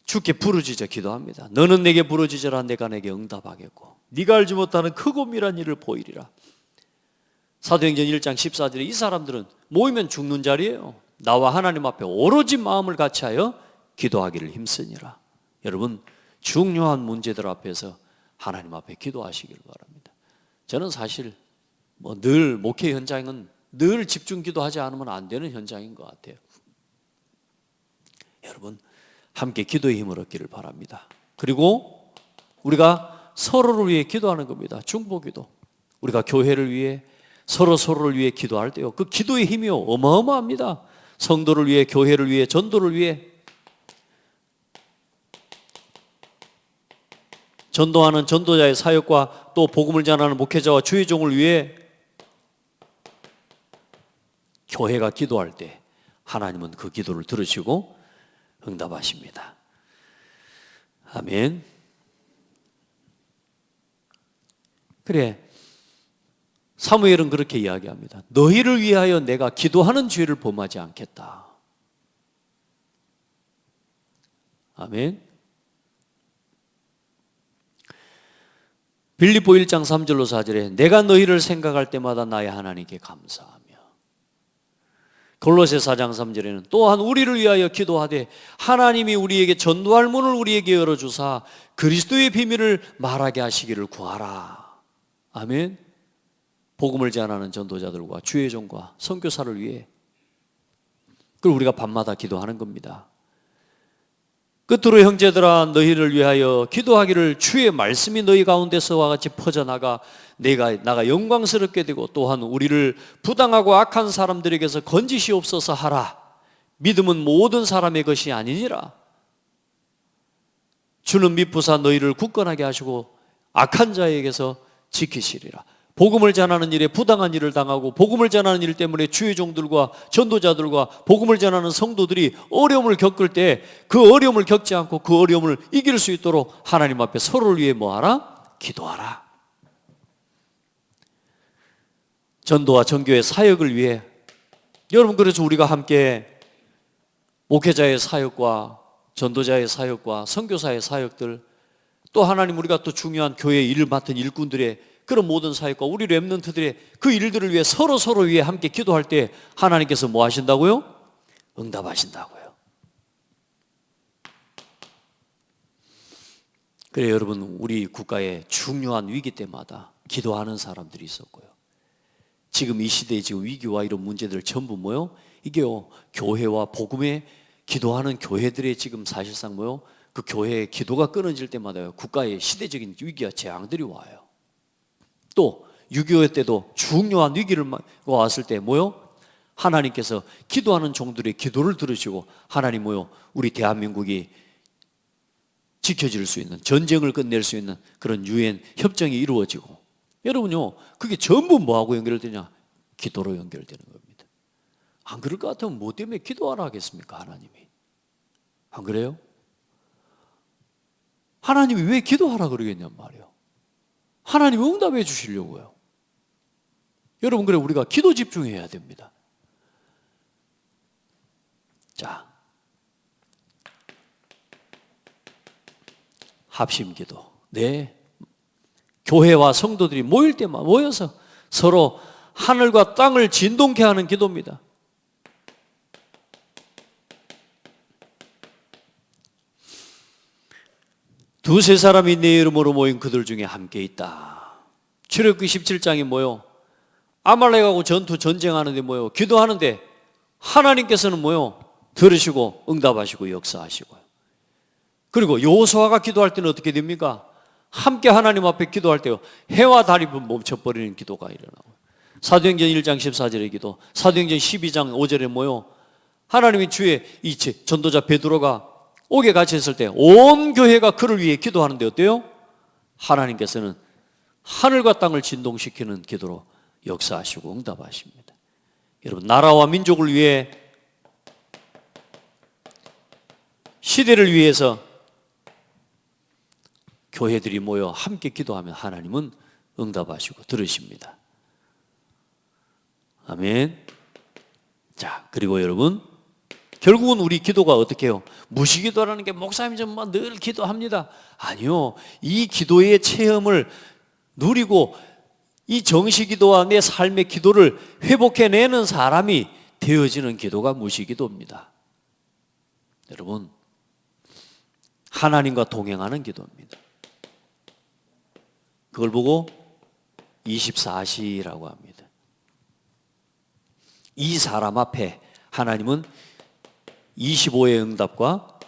주께 부르짖어 기도합니다. 너는 내게 부르짖어라, 내가 내게 응답하겠고 네가 알지 못하는 크고 미란 일을 보이리라. 사도행전 1장 14절에 이 사람들은 모이면 죽는 자리예요. 나와 하나님 앞에 오로지 마음을 같이하여 기도하기를 힘쓰니라. 여러분 중요한 문제들 앞에서 하나님 앞에 기도하시기를 바랍니다. 저는 사실 늘 목회 현장은 늘 집중 기도하지 않으면 안 되는 현장인 것 같아요. 여러분 함께 기도의 힘을 얻기를 바랍니다. 그리고 우리가 서로를 위해 기도하는 겁니다. 중보기도. 우리가 교회를 위해 서로를 위해 기도할 때요 그 기도의 힘이요 어마어마합니다. 성도를 위해, 교회를 위해, 전도를 위해, 전도하는 전도자의 사역과 또 복음을 전하는 목회자와 주의 종을 위해 교회가 기도할 때 하나님은 그 기도를 들으시고 응답하십니다. 아멘. 그래 사무엘은 그렇게 이야기합니다. 너희를 위하여 내가 기도하는 죄를 범하지 않겠다. 아멘. 빌립보 1장 3절로 4절에 내가 너희를 생각할 때마다 나의 하나님께 감사하며, 골로새 4장 3절에는 또한 우리를 위하여 기도하되 하나님이 우리에게 전도할 문을 우리에게 열어주사 그리스도의 비밀을 말하게 하시기를 구하라. 아멘. 복음을 전하는 전도자들과 주의 종과 선교사를 위해 그걸 우리가 밤마다 기도하는 겁니다. 끝으로 형제들아 너희를 위하여 기도하기를 주의 말씀이 너희 가운데서와 같이 퍼져나가 나가 영광스럽게 되고 또한 우리를 부당하고 악한 사람들에게서 건지시옵소서 하라. 믿음은 모든 사람의 것이 아니니라. 주는 미쁘사 너희를 굳건하게 하시고 악한 자에게서 지키시리라. 복음을 전하는 일에 부당한 일을 당하고 복음을 전하는 일 때문에 주의 종들과 전도자들과 복음을 전하는 성도들이 어려움을 겪을 때 그 어려움을 겪지 않고 그 어려움을 이길 수 있도록 하나님 앞에 서로를 위해 뭐하라? 기도하라. 전도와 전교의 사역을 위해 여러분 그래서 우리가 함께 목회자의 사역과 전도자의 사역과 선교사의 사역들 또 하나님 우리가 또 중요한 교회 일을 맡은 일꾼들의 그런 모든 사역과 우리 렘넌트들의 그 일들을 위해 서로 위해 함께 기도할 때 하나님께서 뭐 하신다고요? 응답하신다고요. 그래 여러분 우리 국가의 중요한 위기 때마다 기도하는 사람들이 있었고요. 지금 이 시대의 지금 위기와 이런 문제들 전부 뭐요? 이게요 교회와 복음에 기도하는 교회들의 지금 사실상 뭐요? 그 교회의 기도가 끊어질 때마다요 국가의 시대적인 위기와 재앙들이 와요. 또 6.25 때도 중요한 위기를 왔을 때 뭐요? 하나님께서 기도하는 종들의 기도를 들으시고 하나님 뭐요? 우리 대한민국이 지켜질 수 있는 전쟁을 끝낼 수 있는 그런 유엔 협정이 이루어지고 여러분요 그게 전부 뭐하고 연결되냐? 기도로 연결되는 겁니다. 안 그럴 것 같으면 뭐 때문에 기도하라 하겠습니까? 하나님이 안 그래요? 하나님이 왜 기도하라 그러겠냔 말이에요. 하나님 응답해 주시려고요. 여러분, 그래 우리가 기도 집중해야 됩니다. 자, 합심기도. 네, 교회와 성도들이 모일 때만 모여서 서로 하늘과 땅을 진동케 하는 기도입니다. 두세 사람이 내 이름으로 모인 그들 중에 함께 있다. 출애굽기 17장에 뭐요? 아말렉하고 전쟁하는데 뭐요? 기도하는데 하나님께서는 뭐요? 들으시고 응답하시고 역사하시고요. 그리고 여호수아가 기도할 때는 어떻게 됩니까? 함께 하나님 앞에 기도할 때요, 해와 달이 멈춰버리는 기도가 일어나고, 사도행전 1장 14절의 기도, 사도행전 12장 5절에 뭐요? 하나님이 주의 이 전도자 베드로가 옥에 갇혔을 때 온 교회가 그를 위해 기도하는데 어때요? 하나님께서는 하늘과 땅을 진동시키는 기도로 역사하시고 응답하십니다. 여러분, 나라와 민족을 위해, 시대를 위해서 교회들이 모여 함께 기도하면 하나님은 응답하시고 들으십니다. 아멘. 자, 그리고 여러분, 결국은 우리 기도가 어떻게 해요? 무시기도라는 게 목사님 정말 늘 기도합니다. 아니요, 이 기도의 체험을 누리고 이 정시기도와 내 삶의 기도를 회복해내는 사람이 되어지는 기도가 무시기도입니다. 여러분, 하나님과 동행하는 기도입니다. 그걸 보고 24시라고 합니다. 이 사람 앞에 하나님은 25의 응답과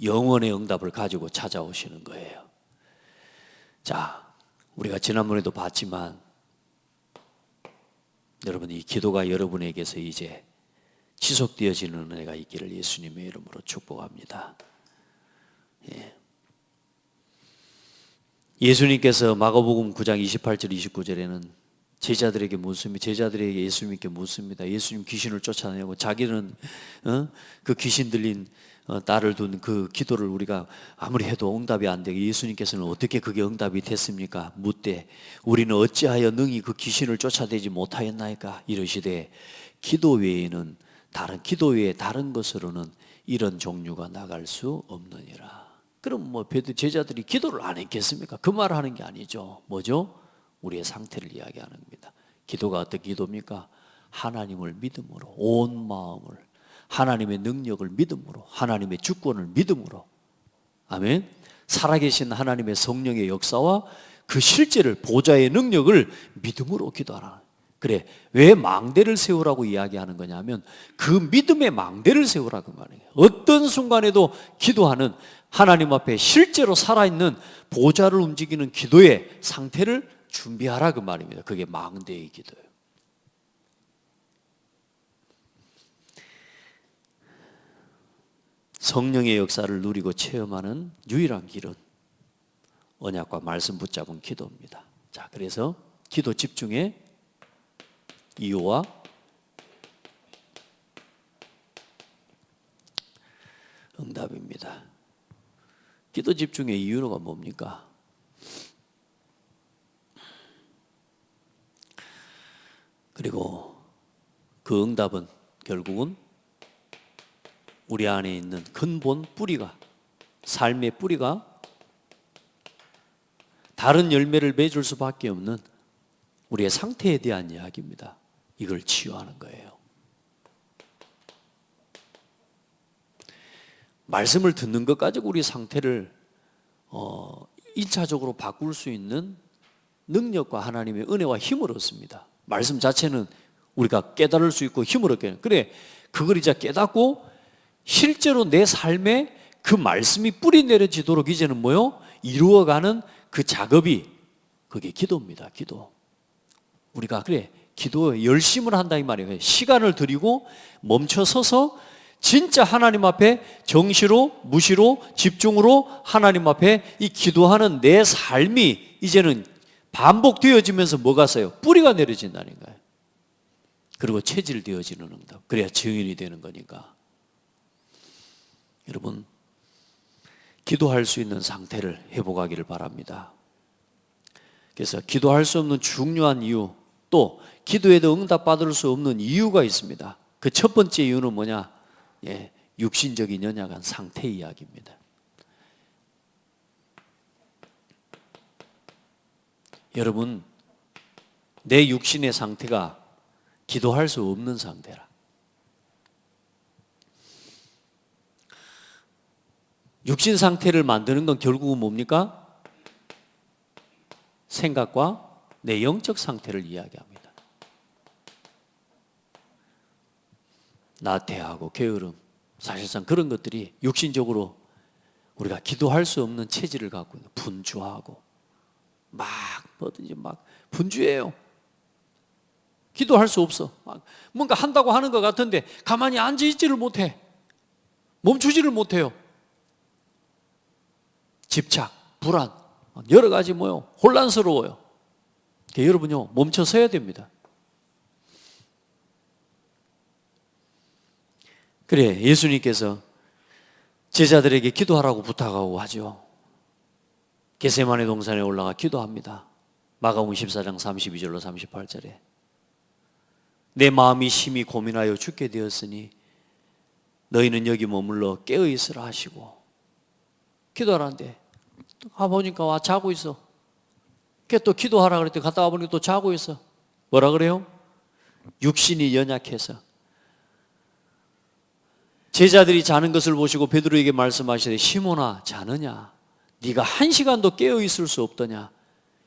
영원의 응답을 가지고 찾아오시는 거예요. 자, 우리가 지난번에도 봤지만 여러분, 이 기도가 여러분에게서 이제 지속되어지는 은혜가 있기를 예수님의 이름으로 축복합니다. 예수님께서 마가복음 9장 28절 29절에는 제자들에게 묻습니다. 제자들에게 예수님께 묻습니다. 예수님 귀신을 쫓아내고 자기는 그 귀신 들린 딸을 둔 그 기도를 우리가 아무리 해도 응답이 안 되게 예수님께서는 어떻게 그게 응답이 됐습니까? 묻되 우리는 어찌하여 능히 그 귀신을 쫓아내지 못하였나이까? 이러시되 기도 외에는 다른 것으로는 이런 종류가 나갈 수 없느니라. 그럼 뭐 제자들이 기도를 안 했겠습니까? 그 말을 하는 게 아니죠. 뭐죠? 우리의 상태를 이야기하는 겁니다. 기도가 어떤 기도입니까? 하나님을 믿음으로, 온 마음을, 하나님의 능력을 믿음으로, 하나님의 주권을 믿음으로, 아멘. 살아계신 하나님의 성령의 역사와 그 실제를, 보좌의 능력을 믿음으로 기도하라. 그래, 왜 망대를 세우라고 이야기하는 거냐면 그 믿음의 망대를 세우라고 말이에요. 어떤 순간에도 기도하는, 하나님 앞에 실제로 살아있는 보좌를 움직이는 기도의 상태를 준비하라 그 말입니다. 그게 망대의 기도예요. 성령의 역사를 누리고 체험하는 유일한 길은 언약과 말씀 붙잡은 기도입니다. 자, 그래서 기도 집중의 이유와 응답입니다. 기도 집중의 이유가 뭡니까? 그리고 그 응답은 결국은 우리 안에 있는 근본 뿌리가, 삶의 뿌리가 다른 열매를 맺을 수밖에 없는 우리의 상태에 대한 이야기입니다. 이걸 치유하는 거예요. 말씀을 듣는 것 가지고 우리 상태를 1차적으로 바꿀 수 있는 능력과 하나님의 은혜와 힘을 얻습니다. 말씀 자체는 우리가 깨달을 수 있고 힘을 얻게. 그래, 그걸 이제 깨닫고 실제로 내 삶에 그 말씀이 뿌리 내려지도록 이제는 뭐요? 이루어가는 그 작업이, 그게 기도입니다. 기도. 우리가 그래, 기도에 열심을 한다 이 말이에요. 시간을 들이고 멈춰서서 진짜 하나님 앞에 정시로, 무시로, 집중으로 하나님 앞에 이 기도하는 내 삶이 이제는 반복되어지면서 뭐가 써요? 뿌리가 내려진다는 거예요. 그리고 체질되어지는 응답. 그래야 증인이 되는 거니까. 여러분, 기도할 수 있는 상태를 회복하기를 바랍니다. 그래서 기도할 수 없는 중요한 이유, 또 기도해도 응답받을 수 없는 이유가 있습니다. 그 첫 번째 이유는 뭐냐? 육신적인 연약한 상태 이야기입니다. 여러분, 내 육신의 상태가 기도할 수 없는 상태라. 육신 상태를 만드는 건 결국은 뭡니까? 생각과 내 영적 상태를 이야기합니다. 나태하고 게으름, 사실상 그런 것들이 육신적으로 우리가 기도할 수 없는 체질을 갖고 있는, 분주하고 막 뭐든지 막 분주해요. 기도할 수 없어. 뭔가 한다고 하는 것 같은데 가만히 앉아있지를 못해. 멈추지를 못해요. 집착, 불안, 여러 가지 뭐요, 혼란스러워요. 여러분요, 멈춰 서야 됩니다. 그래, 예수님께서 제자들에게 기도하라고 부탁하고 하죠. 겟세마네 동산에 올라가 기도합니다. 마가복음 14장 32절로 38절에 내 마음이 심히 고민하여 죽게 되었으니 너희는 여기 머물러 깨어있으라 하시고, 기도하라는데 가보니까 와 자고 있어. 또 기도하라 그랬더니 갔다 와보니까 또 자고 있어. 뭐라 그래요? 육신이 연약해서. 제자들이 자는 것을 보시고 베드로에게 말씀하시되 시몬아 자느냐? 네가 1시간도 깨어있을 수 없더냐?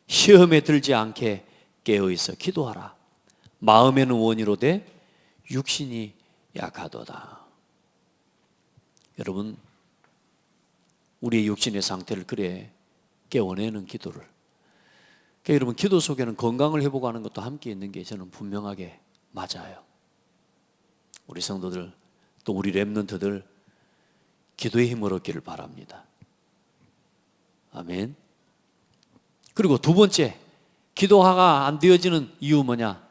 시험에 들지 않게 깨어있어 기도하라. 마음에는 원이로되 육신이 약하도다. 여러분, 우리의 육신의 상태를 그래 깨워내는 기도를, 그러니까 여러분, 기도 속에는 건강을 회복하는 것도 함께 있는 게 저는 분명하게 맞아요. 우리 성도들, 또 우리 렘넌트들 기도의 힘을 얻기를 바랍니다. 아멘. 그리고 두 번째, 기도가 안 되어지는 이유 뭐냐?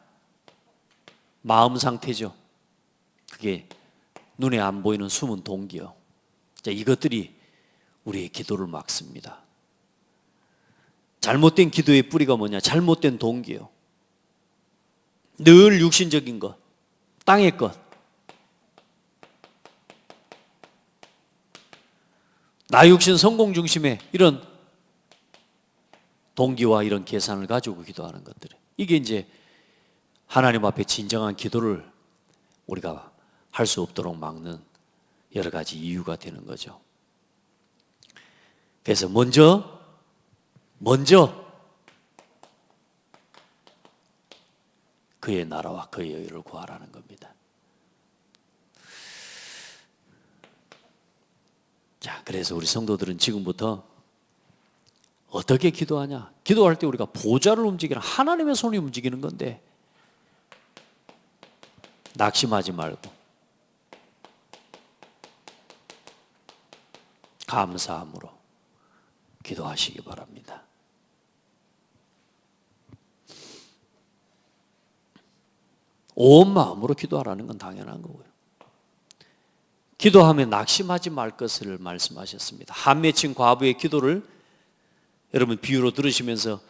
마음 상태죠. 그게 눈에 안 보이는 숨은 동기요. 자, 이것들이 우리의 기도를 막습니다. 잘못된 기도의 뿌리가 뭐냐? 잘못된 동기요. 늘 육신적인 것, 땅의 것, 나 육신 성공 중심의 이런 동기와 이런 계산을 가지고 기도하는 것들, 이게 이제 하나님 앞에 진정한 기도를 우리가 할 수 없도록 막는 여러 가지 이유가 되는 거죠. 그래서 먼저 그의 나라와 그의 의를 구하라는 겁니다. 자, 그래서 우리 성도들은 지금부터 어떻게 기도하냐? 기도할 때 우리가 보좌를 움직이는, 하나님의 손이 움직이는 건데 낙심하지 말고 감사함으로 기도하시기 바랍니다. 온 마음으로 기도하라는 건 당연한 거고요. 기도하면 낙심하지 말 것을 말씀하셨습니다. 한 맺힌 과부의 기도를 여러분 비유로 들으시면서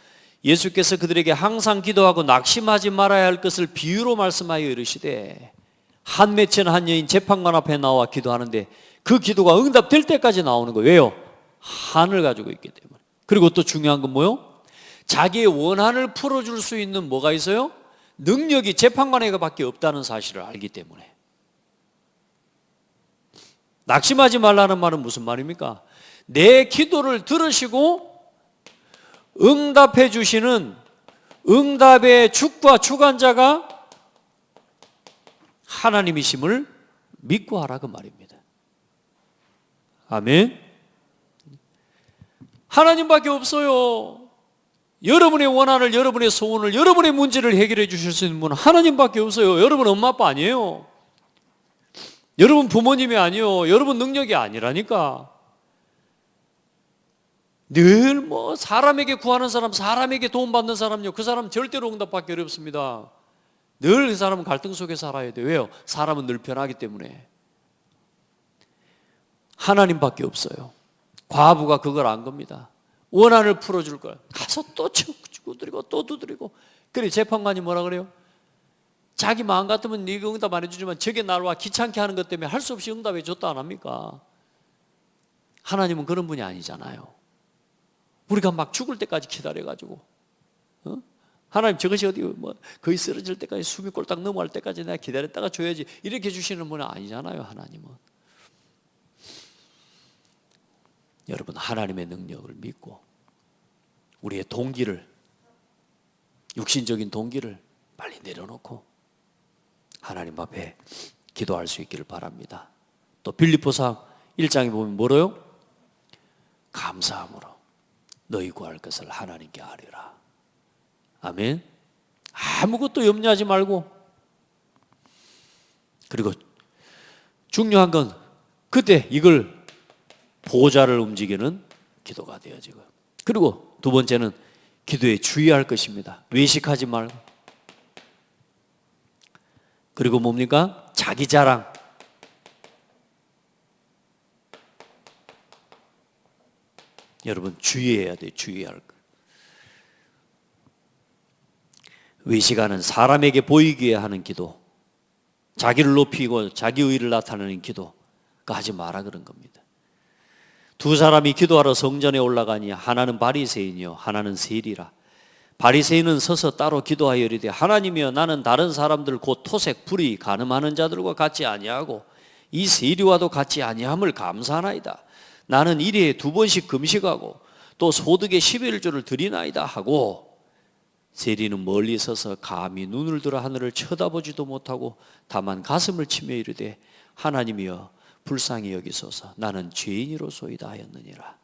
예수께서 그들에게 항상 기도하고 낙심하지 말아야 할 것을 비유로 말씀하여 이르시되, 한 맺힌 한 여인 재판관 앞에 나와 기도하는데 그 기도가 응답될 때까지 나오는 거예요. 왜요? 한을 가지고 있기 때문에. 그리고 또 중요한 건 뭐요? 자기의 원한을 풀어줄 수 있는 뭐가 있어요? 능력이 재판관에게 밖에 없다는 사실을 알기 때문에. 낙심하지 말라는 말은 무슨 말입니까? 내 기도를 들으시고 응답해 주시는 응답의 주과 주관자가 하나님이심을 믿고 하라, 그 말입니다. 아멘. 하나님밖에 없어요. 여러분의 원한을, 여러분의 소원을, 여러분의 문제를 해결해 주실 수 있는 분은 하나님밖에 없어요. 여러분 엄마 아빠 아니에요. 여러분 부모님이 아니요. 여러분 능력이 아니라니까. 늘 뭐 사람에게 구하는 사람, 사람에게 도움받는 사람요, 그 사람 절대로 응답받기 어렵습니다. 늘 그 사람은 갈등 속에 살아야 돼요. 왜요? 사람은 늘 변하기 때문에. 하나님밖에 없어요. 과부가 그걸 안 겁니다. 원한을 풀어줄 걸 가서 또 두드리고 또 두드리고 그래 재판관이 뭐라 그래요? 자기 마음 같으면 네가 응답 안 해주지만 저게 나와 귀찮게 하는 것 때문에 할 수 없이 응답해 줬다 안 합니까? 하나님은 그런 분이 아니잖아요. 우리가 막 죽을 때까지 기다려가지고 하나님 저것이 어디 뭐 거의 쓰러질 때까지 숨이 꼴딱 넘어갈 때까지 내가 기다렸다가 줘야지 이렇게 주시는 분은 아니잖아요. 하나님은. 여러분 하나님의 능력을 믿고 우리의 동기를 육신적인 동기를 빨리 내려놓고 하나님 앞에 기도할 수 있기를 바랍니다. 또 빌립보서 1장에 보면 뭐래요? 감사함으로 너희 구할 것을 하나님께 아뢰라. 아멘. 아무것도 염려하지 말고, 그리고 중요한 건 그때 이걸 보좌를 움직이는 기도가 되어지고, 그리고 두 번째는 기도에 주의할 것입니다. 외식하지 말고. 그리고 뭡니까? 자기 자랑. 여러분 주의해야 돼요. 주의할 것. 외식하는 사람에게 보이게 하는 기도, 자기를 높이고 자기 의를 나타내는 기도가 하지 마라 그런 겁니다. 두 사람이 기도하러 성전에 올라가니 하나는 바리새인이요 하나는 세리라. 바리새인은 서서 따로 기도하여 이르되 하나님이여 나는 다른 사람들 곧 토색 불의 간음하는 자들과 같이 아니하고 이 세리와도 같이 아니함을 감사하나이다. 나는 일에 2번씩 금식하고 또 소득의 11조를 드리나이다 하고, 세리는 멀리 서서 감히 눈을 들어 하늘을 쳐다보지도 못하고 다만 가슴을 치며 이르되 하나님이여 불쌍히 여기소서 나는 죄인이로소이다 하였느니라.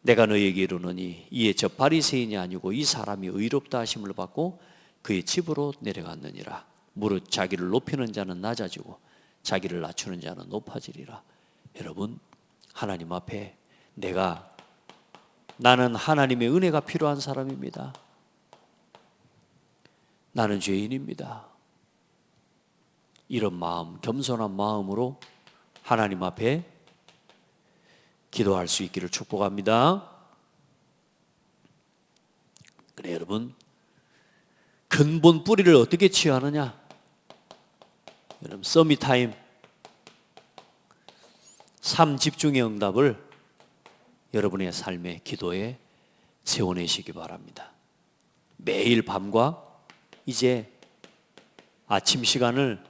내가 너에게 이르노니 이에 저 바리새인이 아니고 이 사람이 의롭다 하심을 받고 그의 집으로 내려갔느니라. 무릇 자기를 높이는 자는 낮아지고 자기를 낮추는 자는 높아지리라. 여러분 하나님 앞에 나는 하나님의 은혜가 필요한 사람입니다. 나는 죄인입니다. 이런 마음, 겸손한 마음으로 하나님 앞에 기도할 수 있기를 축복합니다. 그래 여러분, 근본 뿌리를 어떻게 치유하느냐? 여러분 서밋타임 3 집중의 응답을 여러분의 삶의 기도에 세워내시기 바랍니다. 매일 밤과 이제 아침 시간을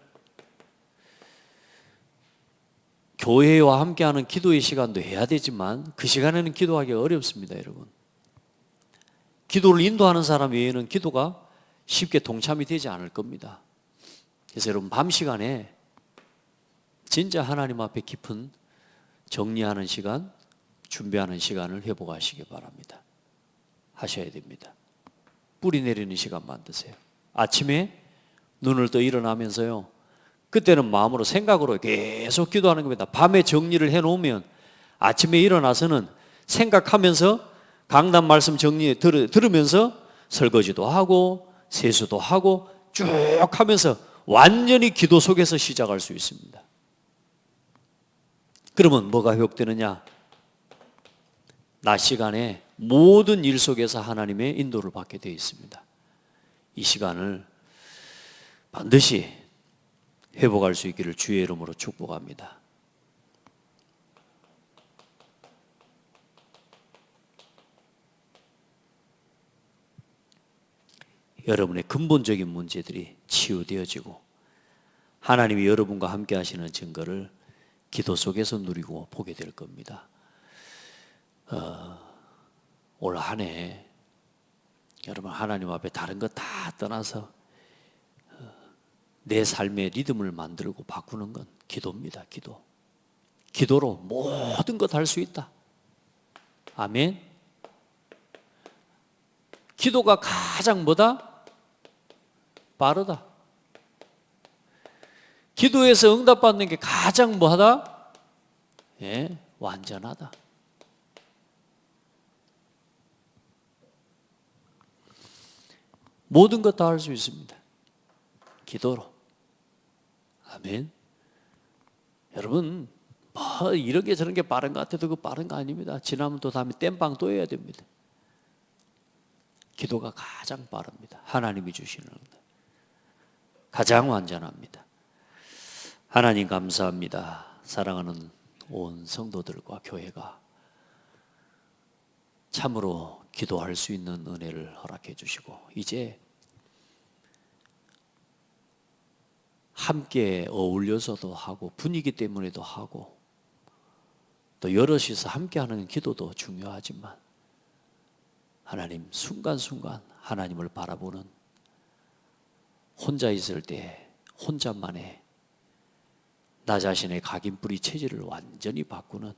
교회와 함께하는 기도의 시간도 해야 되지만 그 시간에는 기도하기가 어렵습니다. 여러분 기도를 인도하는 사람 외에는 기도가 쉽게 동참이 되지 않을 겁니다. 그래서 여러분 밤 시간에 진짜 하나님 앞에 깊은 정리하는 시간, 준비하는 시간을 회복하시기 바랍니다. 하셔야 됩니다. 뿌리 내리는 시간 만드세요. 아침에 눈을 떠 일어나면서요, 그때는 마음으로 생각으로 계속 기도하는 겁니다. 밤에 정리를 해놓으면 아침에 일어나서는 생각하면서 강단 말씀 들으면서 설거지도 하고 세수도 하고 쭉 하면서 완전히 기도 속에서 시작할 수 있습니다. 그러면 뭐가 회복되느냐? 낮 시간에 모든 일 속에서 하나님의 인도를 받게 되어 있습니다. 이 시간을 반드시 회복할 수 있기를 주의 이름으로 축복합니다. 여러분의 근본적인 문제들이 치유되어지고 하나님이 여러분과 함께 하시는 증거를 기도 속에서 누리고 보게 될 겁니다. 올 한 해 여러분 하나님 앞에 다른 거 다 떠나서 내 삶의 리듬을 만들고 바꾸는 건 기도입니다. 기도로 모든 것 할 수 있다. 아멘. 기도가 가장 뭐다? 빠르다. 기도에서 응답받는 게 가장 뭐하다? 예, 완전하다. 모든 것 다 할 수 있습니다. 기도로. 아멘. 여러분 뭐 이런 게 저런 게 빠른 것 같아도 그 빠른 거 아닙니다. 지나면 또 다음에 땜빵 또 해야 됩니다. 기도가 가장 빠릅니다. 하나님이 주시는 은혜 가장 완전합니다. 하나님 감사합니다. 사랑하는 온 성도들과 교회가 참으로 기도할 수 있는 은혜를 허락해 주시고 이제 함께 어울려서도 하고 분위기 때문에도 하고 또 여럿이서 함께하는 기도도 중요하지만 하나님 순간순간 하나님을 바라보는 혼자 있을 때 혼자만의 나 자신의 각인뿌리 체질을 완전히 바꾸는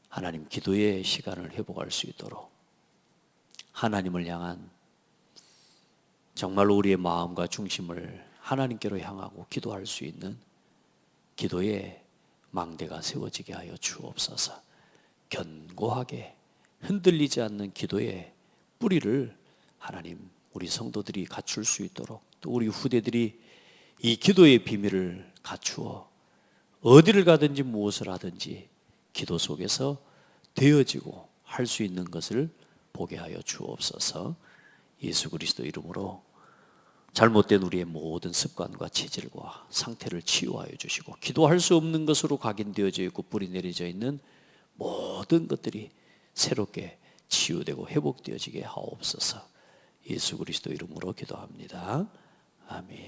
하나님 기도의 시간을 회복할 수 있도록 하나님을 향한 정말로 우리의 마음과 중심을 하나님께로 향하고 기도할 수 있는 기도의 망대가 세워지게 하여 주옵소서. 견고하게 흔들리지 않는 기도의 뿌리를 하나님 우리 성도들이 갖출 수 있도록 또 우리 후대들이 이 기도의 비밀을 갖추어 어디를 가든지 무엇을 하든지 기도 속에서 되어지고 할 수 있는 것을 보게 하여 주옵소서. 예수 그리스도 이름으로 잘못된 우리의 모든 습관과 체질과 상태를 치유하여 주시고 기도할 수 없는 것으로 각인되어져 있고 뿌리 내려져 있는 모든 것들이 새롭게 치유되고 회복되어지게 하옵소서. 예수 그리스도 이름으로 기도합니다. 아멘.